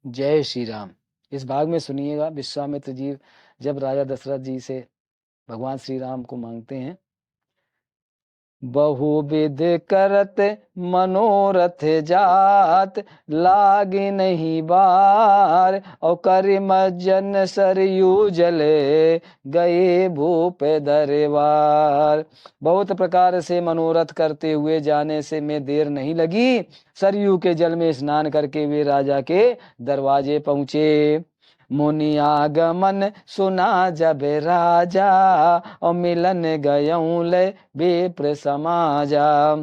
जय श्री राम। इस भाग में सुनिएगा, विश्वामित्र जी जब राजा दशरथ जी से भगवान श्री राम को मांगते हैं, बहुविध करत मनोरथ जात, लागे नहीं बार, और करिम जन सरयू जले, गए भूप दरबार। बहुत प्रकार से मनोरथ करते हुए जाने से में देर नहीं लगी। सरयू के जल में स्नान करके वे राजा के दरवाजे पहुँचे। मुनि आगमन सुना जब राजा, और मिलन गयऊं ले विप्र समाजा।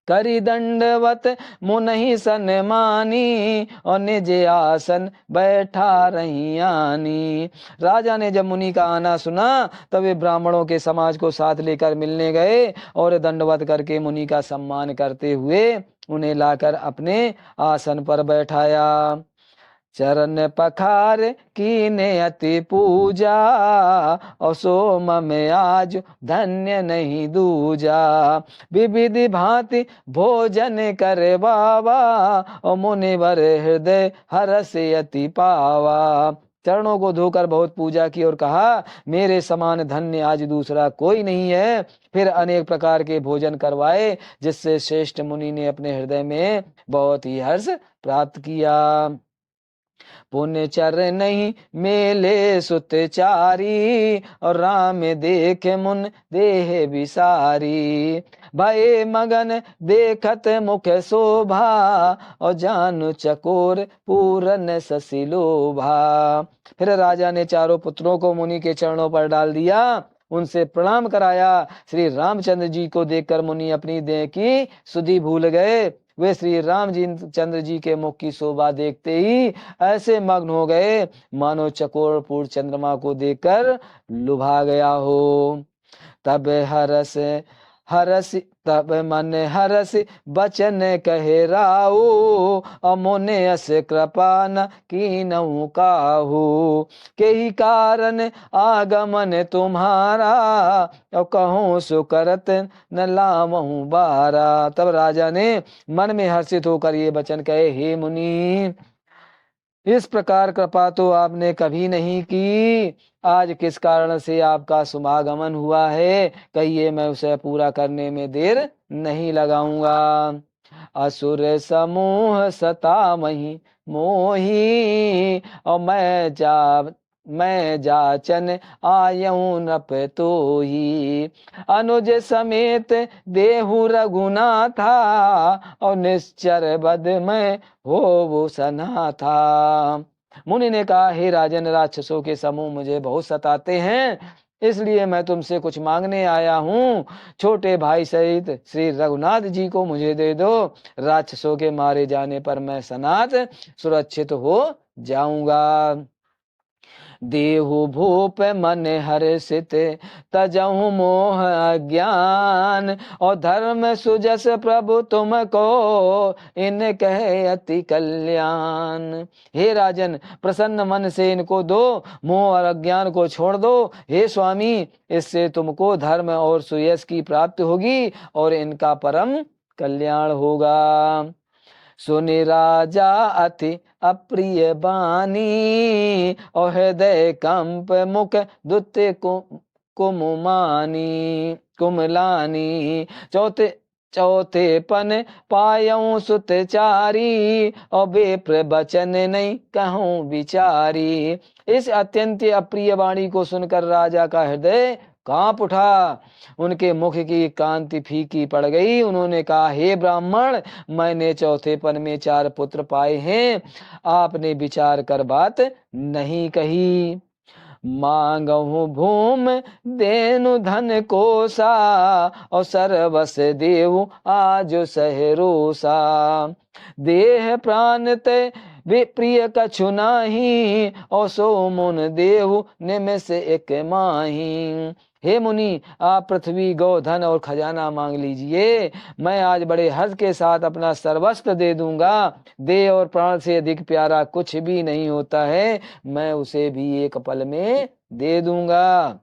करी दंडवत मुनहि सन्मानी, और निज आसन बैठा रही आनी। राजा ने जब मुनि का आना सुना तब वे ब्राह्मणों के समाज को साथ लेकर मिलने गए और दंडवत करके मुनि का सम्मान करते हुए उन्हें लाकर अपने आसन पर बैठाया। चरण पखार कीने अति पूजा, और सोम में आज धन्य नहीं दूजा। विविधि भांति भोजन करे बाबा, और मुनिवर हृदय हरस अति पावा। चरणों को धोकर बहुत पूजा की और कहा, मेरे समान धन्य आज दूसरा कोई नहीं है। फिर अनेक प्रकार के भोजन करवाए, जिससे श्रेष्ठ मुनि ने अपने हृदय में बहुत ही हर्ष प्राप्त किया। पुण्य चर नहीं मेले सुत चारी, और राम देख मुन देह विसारी। भय मगन देखत मुख शोभा, और जानु चकोर पूरन ससिलोभा। फिर राजा ने चारों पुत्रों को मुनि के चरणों पर डाल दिया, उनसे प्रणाम कराया। श्री रामचंद्र जी को देखकर मुनि अपनी देह की सुधि भूल गए। वे श्री राम जी चंद्र जी के मुख की शोभा देखते ही ऐसे मग्न हो गए, मानो चकोर पूर्ण चंद्रमा को देखकर लुभा गया हो। तब हरस हरस तब मन हरस बचन कहे राऊ, अमुने अस कृपा न कीनऊ काहू। के ही कारण आगमन तुम्हारा, और कहूँ सो करत न लामहू बारा। तब राजा ने मन में हर्षित होकर ये वचन कहे, हे मुनि, इस प्रकार कृपा तो आपने कभी नहीं की। आज किस कारण से आपका समागमन हुआ है, कहिए, मैं उसे पूरा करने में देर नहीं लगाऊंगा। असुर समूह सता मही मोही, और मैं जाचन आयऊं नप तो ही। अनुज समेत देहु रघुनाथा, और निश्चर बद में हो वो सना था। मुनि ने कहा, हे राजन, राक्षसों के समूह मुझे बहुत सताते हैं, इसलिए मैं तुमसे कुछ मांगने आया हूँ। छोटे भाई सहित श्री रघुनाथ जी को मुझे दे दो। राक्षसों के मारे जाने पर मैं सनात सुरक्षित हो जाऊंगा। देहु भूप मन हर्षित, तजहु मोह अज्ञान, और धर्म सुजस प्रभु तुमको, इन कहे अति कल्याण। हे राजन, प्रसन्न मन से इनको दो, मोह और अज्ञान को छोड़ दो। हे स्वामी, इससे तुमको धर्म और सुयश की प्राप्ति होगी और इनका परम कल्याण होगा। सुनि राजा अति अप्रिय बानी, और हृदय कंप मुख दुत्य कुमलानी। चौथे पन पायऊं सुत चारी, और बेप्र बचन नहीं कहूं विचारी। इस अत्यंत अप्रिय वाणी को सुनकर राजा का हृदय कांप उठा। उनके मुख की कांति फीकी पड़ गई। उन्होंने कहा, हे ब्राह्मण, मैंने चौथे पन में 4 पुत्र पाए हैं, आपने विचार कर बात नहीं कही। मांगहु भूम देनु धन कोसा, और सर्वस देव आज सहरोसा। देह प्राण ते प्रिय कछु नाही, और सो मुन देहु निमिष एक माही। हे मुनि, आप पृथ्वी, गौ, धन और खजाना मांग लीजिए, मैं आज बड़े हर्ष के साथ अपना सर्वस्व दे दूंगा। देह और प्राण से अधिक प्यारा कुछ भी नहीं होता है, मैं उसे भी एक पल में दे दूंगा।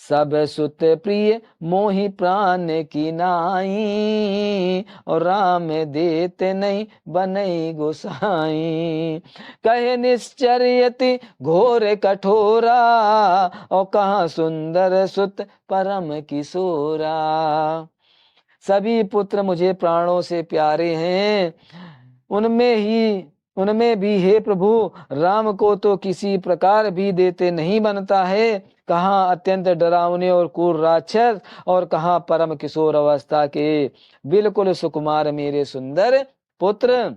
सब सुत प्रिय मोहि प्राण की नाई, और राम देते नहीं बनई गोसाई। कहे निश्चर्यति घोर कठोरा, और कहाँ सुंदर सुत परम किशोरा। सभी पुत्र मुझे प्राणों से प्यारे हैं, उनमें भी हे प्रभु राम को तो किसी प्रकार भी देते नहीं बनता है। कहाँ अत्यंत डरावने और क्रूर राक्षस, और कहाँ परम किशोर अवस्था के बिल्कुल सुकुमार मेरे सुंदर पुत्र।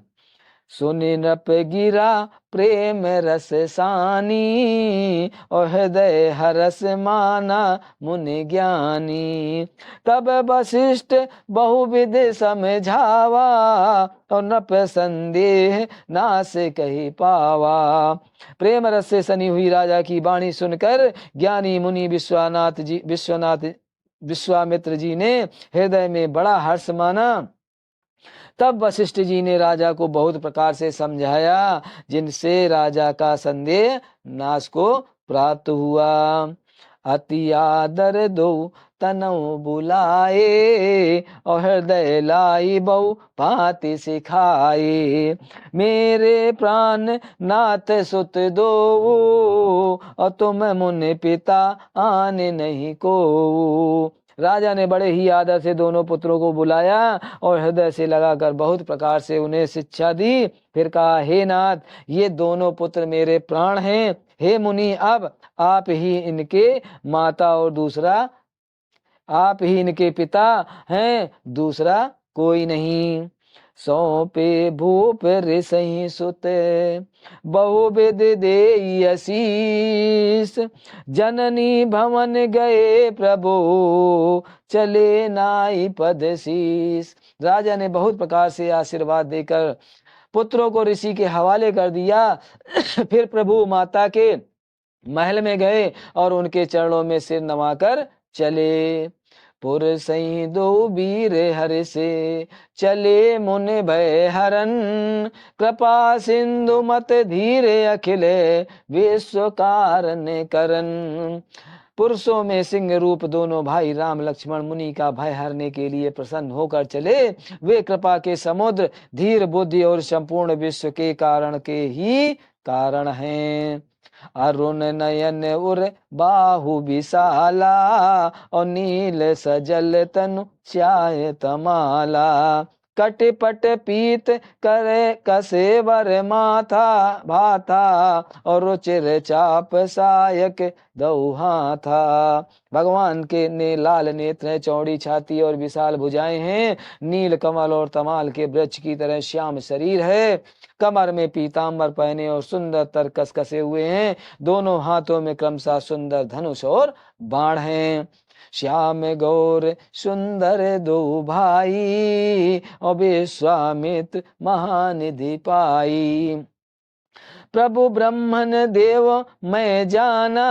सुनि नृप गिरा प्रेम रस सानी, और हृदय हरस माना मुनि ज्ञानी। तब वशिष्ठ बहुविध समझावा, और नृप संदेह नास कही पावा। प्रेम रस से सनी हुई राजा की वाणी सुनकर ज्ञानी मुनि विश्वामित्र जी ने हृदय में बड़ा हर्ष माना। तब वशिष्ठ जी ने राजा को बहुत प्रकार से समझाया, जिनसे राजा का संदेह नाश को प्राप्त हुआ। अति आदर दो तनऊ बुलाए, और हृदय लाई बहु भांति सिखाए। मेरे प्राण नाथ सुत दो, और तुम मुनि पिता आने नहीं को। राजा ने बड़े ही आदर से दोनों पुत्रों को बुलाया और हृदय से लगाकर बहुत प्रकार से उन्हें शिक्षा दी। फिर कहा, हे नाथ, ये दोनों पुत्र मेरे प्राण हैं। हे मुनि, अब आप ही इनके माता और दूसरा आप ही इनके पिता हैं, दूसरा कोई नहीं। सौंपे भूप ऋषि सुत बहुविध देई असीस, जननी भवन गए प्रभु चले नाई पद शीस। राजा ने बहुत प्रकार से आशीर्वाद देकर पुत्रों को ऋषि के हवाले कर दिया। फिर प्रभु माता के महल में गए और उनके चरणों में सिर नवाकर चले। पुर सही दो वीर हर से चले मुनि भय हरन, कृपा सिंधु मत धीरे अखिल विश्व कारण करन। पुरुषों में सिंह रूप दोनों भाई राम लक्ष्मण मुनि का भय हरने के लिए प्रसन्न होकर चले। वे कृपा के समुद्र, धीर बुद्धि और संपूर्ण विश्व के कारण के ही कारण हैं। अरुण नयन उर बाहु विशाला, और नील सजल तनु श्याय तमाला। कटिपट पीत करे कसेवर माथा भाथा, और रुचिर चाप सायक दौहा था। भगवान के ने लाल नेत्र, चौड़ी छाती और विशाल भुजाएं हैं। नील कमल और तमाल के वृक्ष की तरह श्याम शरीर है। कमर में पीतांबर पहने और सुंदर तरकस कसे हुए हैं। दोनों हाथों में क्रमशः सुंदर धनुष और बाण हैं। श्याम गौर सुंदर दो भाई, और विश्वामित्र महानिधि पाई। प्रभु ब्रह्मन देव मैं जाना,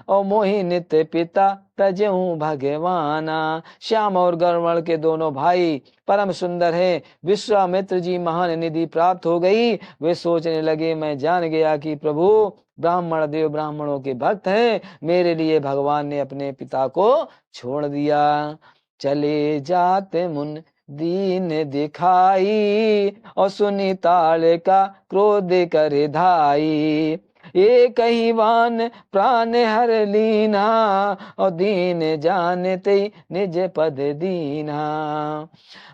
और मोहि नित्य पिता तजहूँ भगवाना। श्याम और गौरवर्ण के दोनों भाई परम सुंदर हैं। विश्वामित्र जी महान निधि प्राप्त हो गई। वे सोचने लगे, मैं जान गया कि प्रभु ब्राह्मण देव ब्राह्मणों के भक्त हैं। मेरे लिए भगवान ने अपने पिता को छोड़ दिया। चले जाते मुन दीन दिखाई, और सुनी ताल का क्रोध कर धाई। एक ही वान प्राण हर लीना, और दीन जानते निज पद दीना।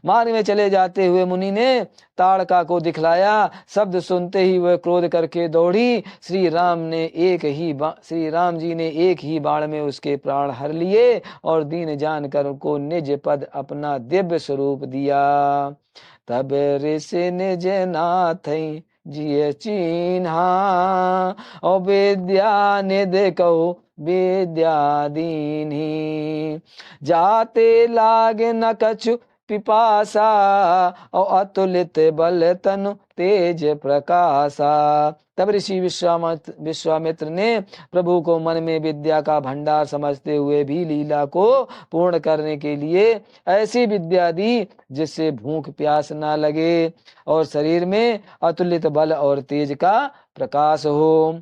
मार्ग में चले जाते हुए मुनि ने ताड़का को दिखलाया। शब्द सुनते ही वह क्रोध करके दौड़ी। श्री राम जी ने एक ही बाण में उसके प्राण हर लिए और दीन जानकर उनको निज पद अपना दिव्य स्वरूप दिया। तब ऋषि निज नाथ जिय चीन्हा, और विद्या निधि कहो विद्या दीन्ही। जाते लागे न कछु पिपासा, और अतुलित बल तनु तेज प्रकाशा। तब ऋषि विश्वामित्र ने प्रभु को मन में विद्या का भंडार समझते हुए भी लीला को पूर्ण करने के लिए ऐसी विद्या दी जिससे भूख प्यास ना लगे और शरीर में अतुलित बल और तेज का प्रकाश हो।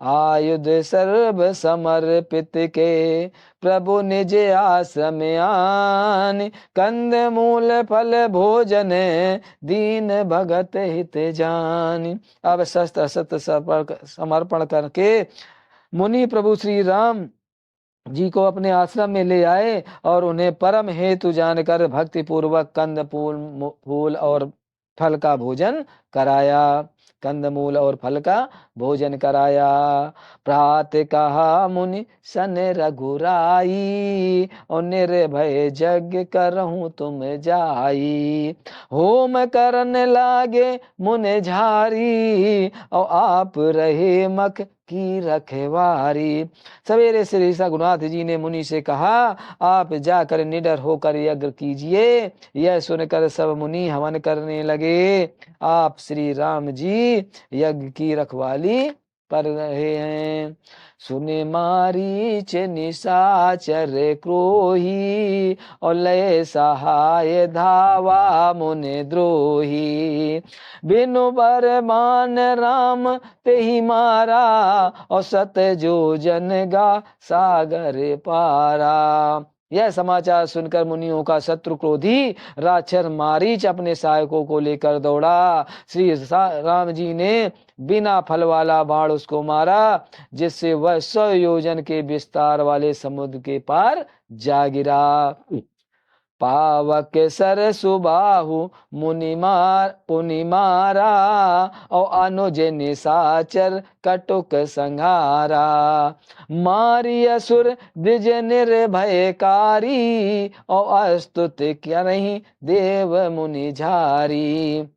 आयुध सर्व समर्पित के प्रभु निज आश्रम आन, कंद मूल फल भोजन दीन भगत हित जान। अब शस्त्र शस्त्र समर्पण करके मुनि प्रभु श्री राम जी को अपने आश्रम में ले आए और उन्हें परम हेतु जानकर भक्ति पूर्वक कंद फूल और फल का भोजन कराया। कंदमूल और फल का भोजन कराया। प्रात कहा मुनि सन रघुराई, और निर्भय यज्ञ करहूं तुम जाई। होम करने लागे मुनि झारी, और आप रहे मख की रखवारी। सवेरे श्री रघुनाथ जी ने मुनि से कहा, आप जाकर निडर होकर यज्ञ कीजिए। यह सुनकर सब मुनि हवन करने लगे। आप श्री राम जी यज्ञ की रखवाली कर रहे हैं। सुने मारीच निशाचर क्रोही, और लय सहाय धावा मुनि द्रोही। बिनु बरमान राम तेहि मारा, और सत जो जन गा सागर पारा। यह समाचार सुनकर मुनियों का शत्रु क्रोधी राक्षस मारीच अपने सहायकों को लेकर दौड़ा। श्री राम जी ने बिना फल वाला बाण उसको मारा, जिससे वह 100 योजन के विस्तार वाले समुद्र के पार जा गिरा। पावक सर सुबाहु मुनि मारा, और अनुज निशाचर कटुक संहारा। मारी असुर द्विज निर्भयकारी, और अस्तुत क्या नहीं देव मुनि झारी।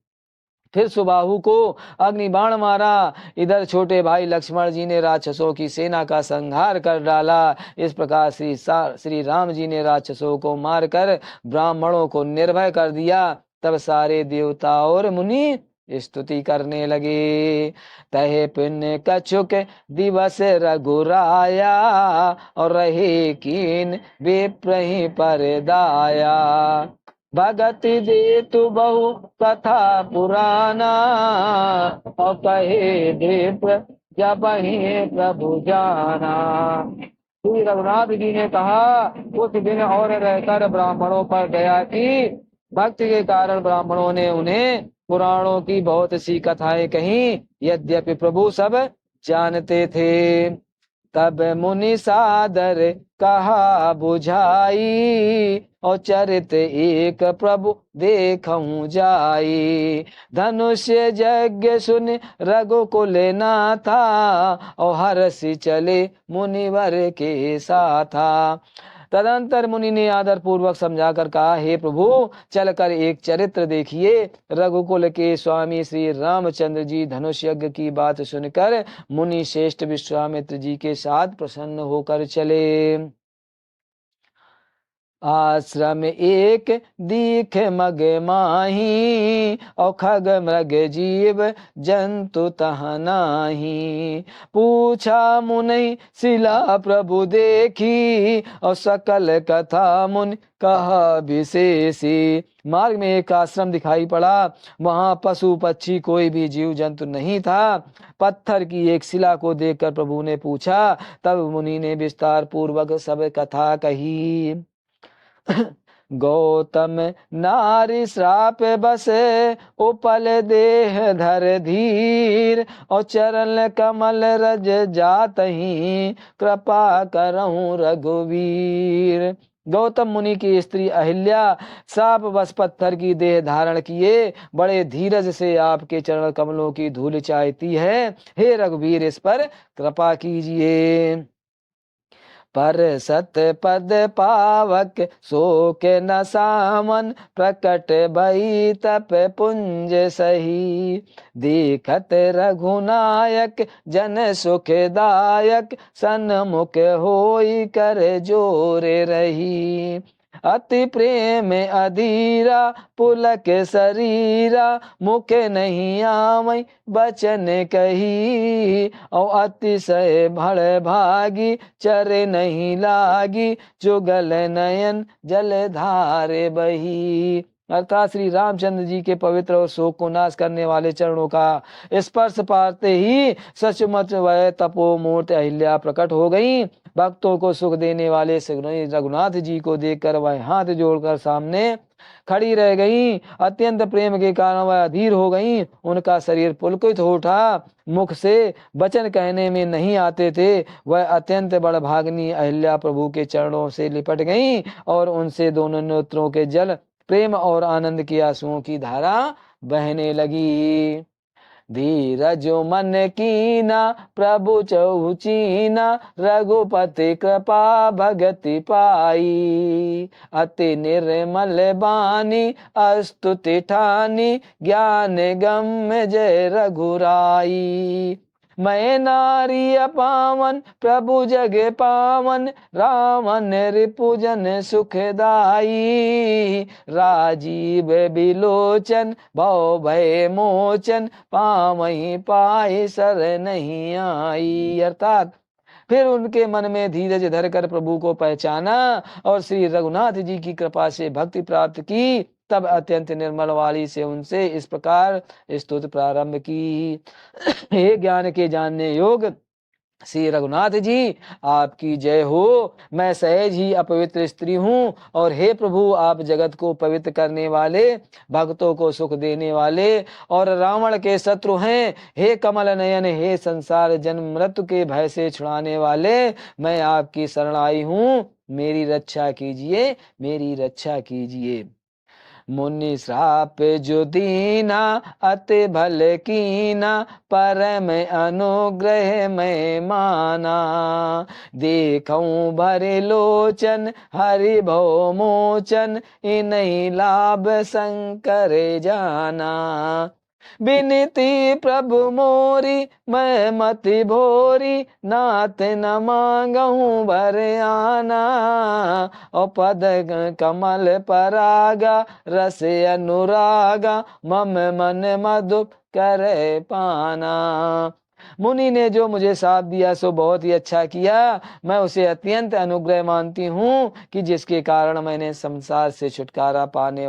फिर सुबाहु को अग्निबाण मारा। इधर छोटे भाई लक्ष्मण जी ने राक्षसों की सेना का संहार कर डाला। इस प्रकार श्री राम जी ने राक्षसों को मारकर ब्राह्मणों को निर्भय कर दिया। तब सारे देवता और मुनि स्तुति करने लगे। तहे पुण्य कछुक दिवस रघुराया, और रहे कीन विप्रहि पर दाया। भगति दे तु बहु कथा पुराना, और कहे दे जब ही प्रभु जाना। श्री रघुनाथ जी ने कहा, कुछ दिन और रहकर ब्राह्मणों पर दया की। भक्ति के कारण ब्राह्मणों ने उन्हें पुराणों की बहुत सी कथाएं कही, यद्यपि प्रभु सब जानते थे। तब मुनि सादर कहा बुझाई, और चरित एक प्रभु देखूं जाई। धनुष्य यज्ञ सुन रघुकुल नाथा, और हर्षि चले मुनिवर के साथा। तदंतर मुनि ने आदर पूर्वक समझाकर कहा, हे प्रभु चलकर एक चरित्र देखिए। रघुकुल के स्वामी श्री रामचंद्र जी धनुष यज्ञ की बात सुनकर मुनि श्रेष्ठ विश्वामित्र जी के साथ प्रसन्न होकर चले। आश्रम एक दीख मग माही, और खग मृग जीव जंतु तह नाही। पूछा मुनि शिला प्रभु देखी, और सकल कथा मुनि कहा विशेषी। मार्ग में एक आश्रम दिखाई पड़ा। वहां पशु पक्षी कोई भी जीव जंतु नहीं था। पत्थर की एक शिला को देखकर प्रभु ने पूछा। तब मुनि ने विस्तार पूर्वक सब कथा कही। गौतम नारी श्राप बसे, उपल देह धर धीर। और चरण कमल रज जातहि, कृपा करहूं रघुवीर। गौतम मुनि की स्त्री अहिल्या श्राप बस पत्थर की देह धारण किए बड़े धीरज से आपके चरण कमलों की धूल चाहती है। हे रघुवीर, इस पर कृपा कीजिए। पर सत पद पावक शोक न सामन, प्रकट भई तप पुंज सही। देखत रघुनायक जन सुखदायक, सन्मुख होई कर जोरे रही। अति प्रेम अधीरा पुलक शरीरा, मुख नहीं आवै बचन कही। और अतिशय भड़ भागी चरे नहीं लागी, जुगल नयन जल धारे बही। अर्थात श्री रामचंद्र जी के पवित्र और शोक को नाश करने वाले चरणों का स्पर्श पाते ही सचमुच वह तपोमूर्ति अहिल्या प्रकट हो गई। भक्तों को सुख देने वाले श्री रघुनाथ जी को देखकर वह हाथ जोड़कर सामने खड़ी रह गई। अत्यंत प्रेम के कारण वह अधीर हो गई। उनका शरीर पुलकित हो उठा। मुख से वचन कहने में नहीं आते थे। वह अत्यंत बड़भागिनी अहिल्या प्रभु के चरणों से लिपट गई और उनसे दोनों नेत्रों के जल प्रेम और आनंद की आंसुओं की धारा बहने लगी। धीरज मन कीना प्रभु चौचीना रघुपति कृपा भगति पाई। अति निर्मल बानी अस्तुति ठानी ज्ञान गम्य जय रघुराई। मैं नारी पावन प्रभु जग पावन रामन रिपुजन सुखदाई। राजीव बिलोचन भव भय मोचन पावहीं पाए सर नहीं आई। अर्थात फिर उनके मन में धीरज धरकर प्रभु को पहचाना और श्री रघुनाथ जी की कृपा से भक्ति प्राप्त की। तब अत्यंत निर्मल वाणी से उनसे इस प्रकार स्तुति प्रारंभ की। हे ज्ञान के जानने योग श्री रघुनाथ जी, आपकी जय हो। मैं सहज ही अपवित्र स्त्री हूँ और हे प्रभु, आप जगत को पवित्र करने वाले, भक्तों को सुख देने वाले और रावण के शत्रु हैं। हे कमल नयन, हे संसार जन्म मृत्यु के भय से छुड़ाने वाले, मैं आपकी शरण आई हूँ। मेरी रक्षा कीजिए, मेरी रक्षा कीजिए। मुनि श्राप जो दीना अति भल कीना परम अनुग्रह में माना। देखऊं भरे लोचन हरि भव मोचन इन्हीं लाभ शंकर जाना। बिनती प्रभु मोरी मैं मति भोरी नाथ न मांगहूँ भर आना। और पद कमल परागा रस अनुरागा मम मन मधु करे पाना। मुनि ने जो मुझे साथ दिया सो बहुत ही अच्छा किया। मैं उसे अत्यंत अनुग्रह मानती हूँ कि जिसके कारण मैंने संसार से छुटकारा पाने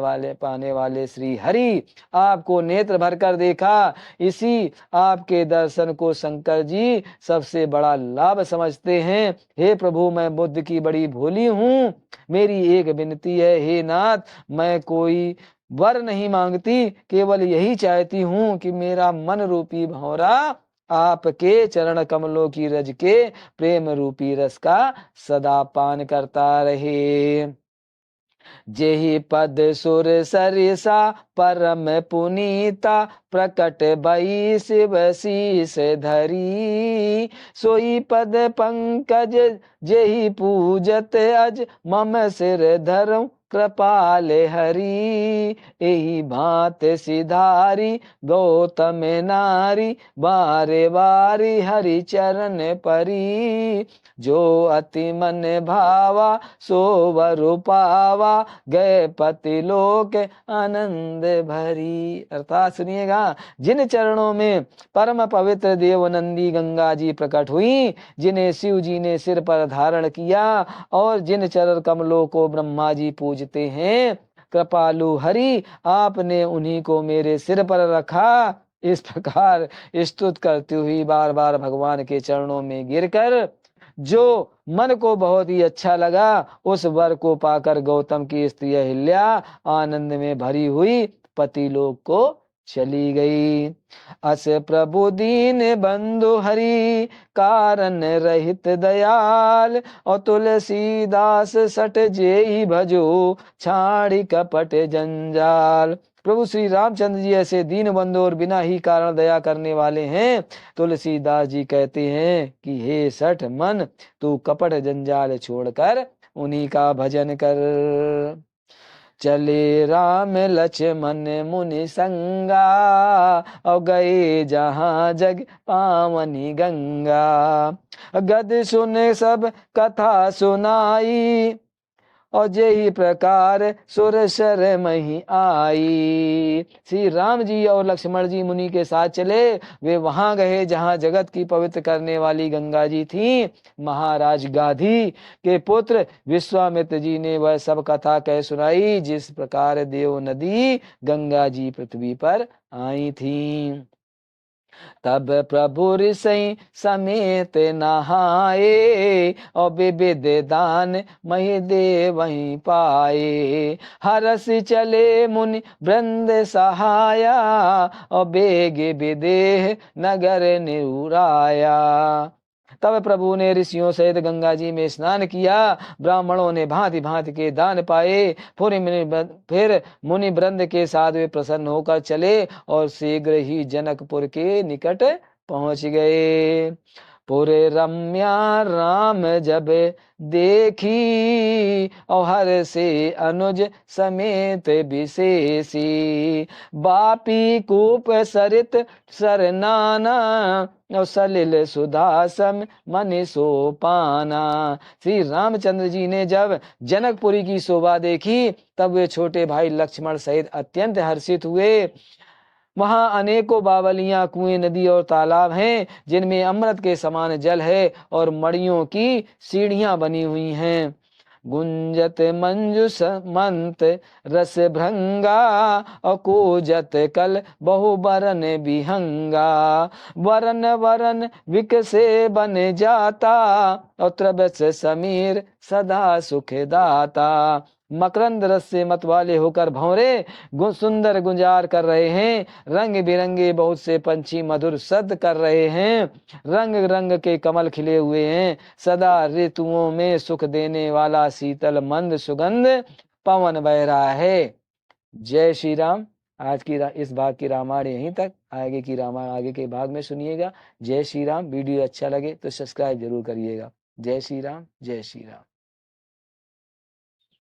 वाले श्री हरि आपको नेत्र भरकर देखा। इसी आपके दर्शन को शंकर जी सबसे बड़ा लाभ समझते हैं। हे प्रभु, मैं बुद्ध की बड़ी भोली हूँ। मेरी एक विनती है, हे नाथ, मैं कोई वर नहीं मांगती, केवल यही चाहती हूँ कि मेरा मन रूपी भंवरा आपके चरण कमलों की रज के प्रेम रूपी रस का सदा पान करता रहे। जेहि पद सुर सरिसा परम पुनीता प्रकट भई शिव शीस धरी। सोई पद पंकज जेहि पूजत अज मम सिर धरऊं कृपाल हरि। एहि भांत सिधारी गौतम नारी बारे बारी हरि चरण परी। जो अति मन भावा सो वर पावा गए पति लोक आनंद भरी। अर्थात सुनिएगा, जिन चरणों में परम पवित्र देवनंदी गंगा जी प्रकट हुई, जिन्हें शिव जी ने सिर पर धारण किया और जिन चरण कमलों को ब्रह्मा जी पूजते हैं, कृपालु हरि आपने उन्हीं को मेरे सिर पर रखा। इस प्रकार स्तुत करती हुई बार बार भगवान के चरणों में गिरकर जो मन को बहुत ही अच्छा लगा, उस वर को पाकर गौतम की स्त्री अहिल्या आनंद में भरी हुई पति लोक को चली गई। अस प्रभु दीन बंधु हरि कारण रहित दयाल। और तुलसीदास सट जेहि भजो छाड़ी कपट जंजाल। प्रभु श्री रामचंद्र जी ऐसे दीन बंधु और बिना ही कारण दया करने वाले हैं। तुलसीदास जी कहते हैं कि हे सठ मन, तू कपट जंजाल छोड़कर उन्हीं का भजन कर। चले राम लक्ष्मण मुनि संगा और गए जहाँ जग पावनी गंगा। गद सुन सब कथा सुनाई और जेही प्रकार सुरसर मही आई। श्री राम जी और लक्ष्मण जी मुनि के साथ चले। वे वहां गए जहां जगत की पवित्र करने वाली गंगा जी थी। महाराज गाधी के पुत्र विश्वामित्र जी ने वह सब कथा कह सुनाई, जिस प्रकार देव नदी गंगा जी पृथ्वी पर आई थी। तब प्रभु ऋषि समेत नहाए, और विविध दान मही दे वहीं पाए। हरस चले मुनि वृंद सहाया, और बेग विदेह नगर निउराया। तब प्रभु ने ऋषियों सहित गंगा जी में स्नान किया। ब्राह्मणों ने भांति भांति के दान पाए। फिर मुनि वृंद के साथ वे प्रसन्न होकर चले और शीघ्र ही जनकपुर के निकट पहुंच गए। पुरे रम्या राम जब देखी, और हर से अनुज समेत विशेषी। बापी कूप सरित सरनाना, और सलिल सुधासम मन सो पाना। श्री रामचंद्र जी ने जब जनकपुरी की शोभा देखी, तब वे छोटे भाई लक्ष्मण सहित अत्यंत हर्षित हुए। वहां अनेकों बावलियां, कुएं, नदी और तालाब हैं, जिनमें अमृत के समान जल है और मड़ियों की सीढ़ियां बनी हुई हैं। गुंजत मंजु मंत रस भृंगा, और कोजत कल बहु बरन विहंगा। वरन वरन विकसे बन जाता, और त्रबस समीर सदा सुख दाता। मकरंद रस से मतवाले होकर भंवरे सुंदर गुंजार कर रहे हैं। रंग बिरंगे बहुत से पंछी मधुर शब्द कर रहे हैं। रंग रंग के कमल खिले हुए हैं। सदा ऋतुओं में सुख देने वाला शीतल मंद सुगंध पवन बह रहा है। जय श्री राम। आज की इस भाग की रामायण यहीं तक। आगे की रामायण आगे के भाग में सुनिएगा। जय श्री राम। वीडियो अच्छा लगे तो सब्सक्राइब जरूर करिएगा। जय श्री राम। जय श्री राम।